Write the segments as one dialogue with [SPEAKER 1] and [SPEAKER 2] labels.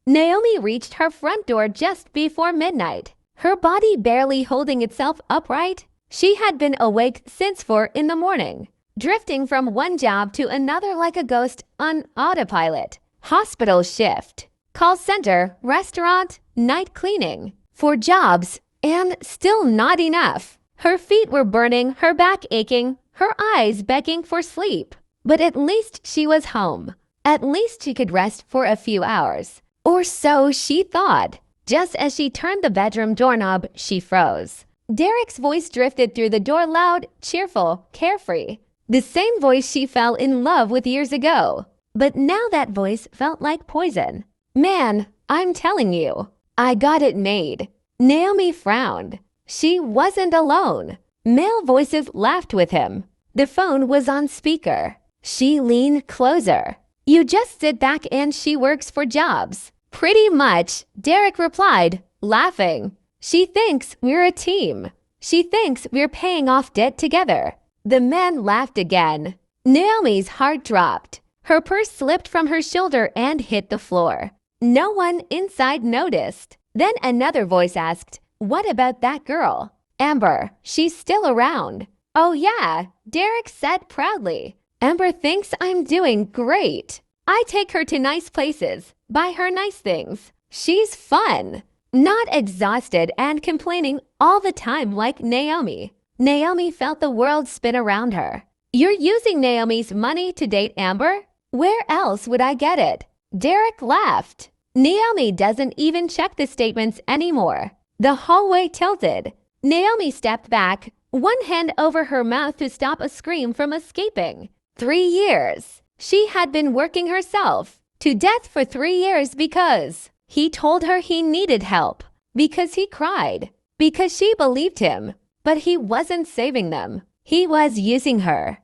[SPEAKER 1] Naomi reached her front door just before midnight, her body barely holding itself upright. She had been awake since 4 in the morning, drifting from one job to another like a ghost on autopilot. Hospital shift, call center, restaurant, night cleaning, 4 jobs, and still not enough. Her feet were burning, her back aching, her eyes begging for sleep. But at least she was home. At least she could rest for a few hours. Or so she thought. Just as she turned the bedroom doorknob, she froze. Derek's voice drifted through the door, loud, cheerful, carefree. The same voice she fell in love with years ago. But now that voice felt like poison. Man, I'm telling you, I got it made. Naomi frowned. She wasn't alone. Male voices laughed with him. The phone was on speaker. She leaned closer. You just sit back and she works for jobs. Pretty much, Derek replied, laughing. She thinks we're a team. She thinks we're paying off debt together. The man laughed again. Naomi's heart dropped. Her purse slipped from her shoulder and hit the floor. No one inside noticed. Then another voice asked, what about that girl? Amber, she's still around. Oh yeah, Derek said proudly. Amber thinks I'm doing great. I take her to nice places, buy her nice things. She's fun. Not exhausted and complaining all the time like Naomi. Naomi felt the world spin around her. You're using Naomi's money to date Amber? Where else would I get it? Derek laughed. Naomi doesn't even check the statements anymore. The hallway tilted. Naomi stepped back, one hand over her mouth to stop a scream from escaping. 3 years. She had been working herself to death for 3 years because he told her he needed help, because he cried, because she believed him. But he wasn't saving them. He was using her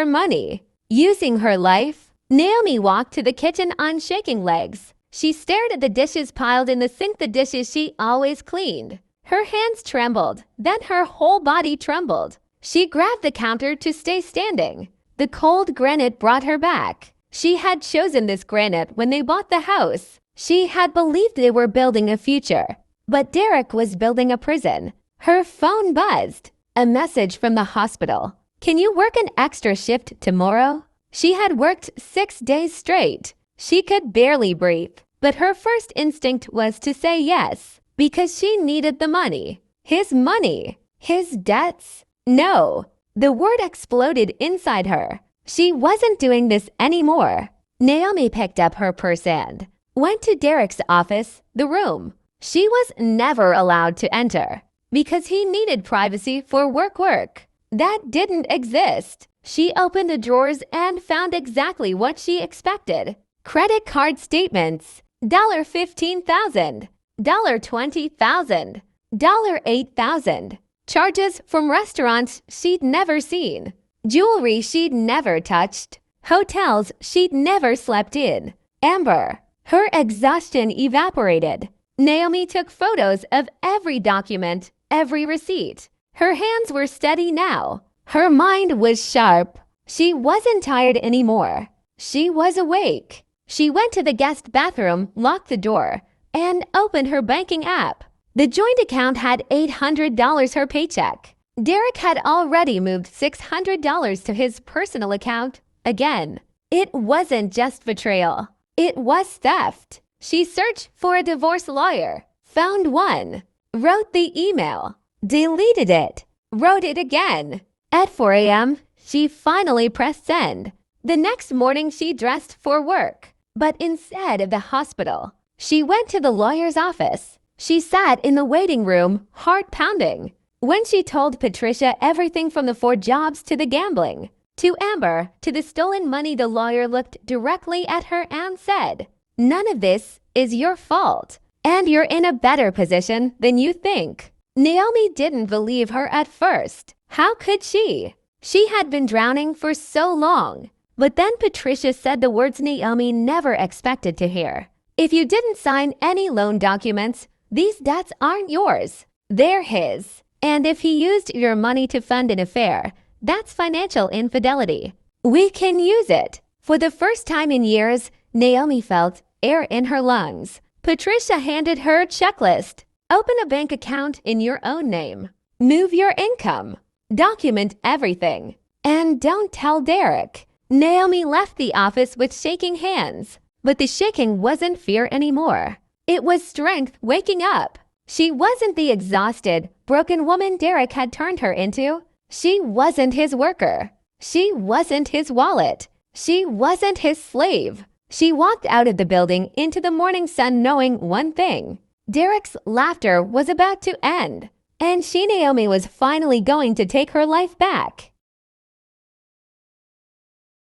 [SPEAKER 1] money, using her life. Naomi walked to the kitchen on shaking legs. She stared at the dishes piled in the sink, the dishes she always cleaned. Her hands trembled, then her whole body trembled. She grabbed the counter to stay standing. The cold granite brought her back. She had chosen this granite when they bought the house. She had believed they were building a future. But Derek was building a prison. Her phone buzzed. A message from the hospital. Can you work an extra shift tomorrow? She had worked 6 days straight. She could barely breathe. But her first instinct was to say yes, because she needed the money. His money. His debts. No. The word exploded inside her. She wasn't doing this anymore. Naomi picked up her purse and went to Derek's office, the room. She was never allowed to enter because he needed privacy for work. That didn't exist. She opened the drawers and found exactly what she expected. Credit card statements. $15,000. $20,000. $8,000. Charges from restaurants she'd never seen. Jewelry she'd never touched. Hotels she'd never slept in. Amber. Her exhaustion evaporated. Naomi took photos of every document, every receipt. Her hands were steady now. Her mind was sharp. She wasn't tired anymore. She was awake. She went to the guest bathroom, locked the door, and opened her banking app. The joint account had $800 her paycheck. Derek had already moved $600 to his personal account again. It wasn't just betrayal. It was theft. She searched for a divorce lawyer, found one, wrote the email, deleted it, wrote it again. At 4 a.m., she finally pressed send. The next morning, she dressed for work. But instead of the hospital, she went to the lawyer's office. She sat in the waiting room, heart pounding. When she told Patricia everything from the 4 jobs to the gambling, to Amber, to the stolen money, the lawyer looked directly at her and said, "None of this is your fault, and you're in a better position than you think." Naomi didn't believe her at first. How could she? She had been drowning for so long. But then Patricia said the words Naomi never expected to hear. If you didn't sign any loan documents, these debts aren't yours. They're his. And if he used your money to fund an affair, that's financial infidelity. We can use it. For the first time in years, Naomi felt air in her lungs. Patricia handed her a checklist. Open a bank account in your own name. Move your income. Document everything. And don't tell Derek. Naomi left the office with shaking hands. But the shaking wasn't fear anymore. It was strength waking up. She wasn't the exhausted, broken woman Derek had turned her into. She wasn't his worker. She wasn't his wallet. She wasn't his slave. She walked out of the building into the morning sun knowing one thing. Derek's laughter was about to end, and Naomi was finally going to take her life back.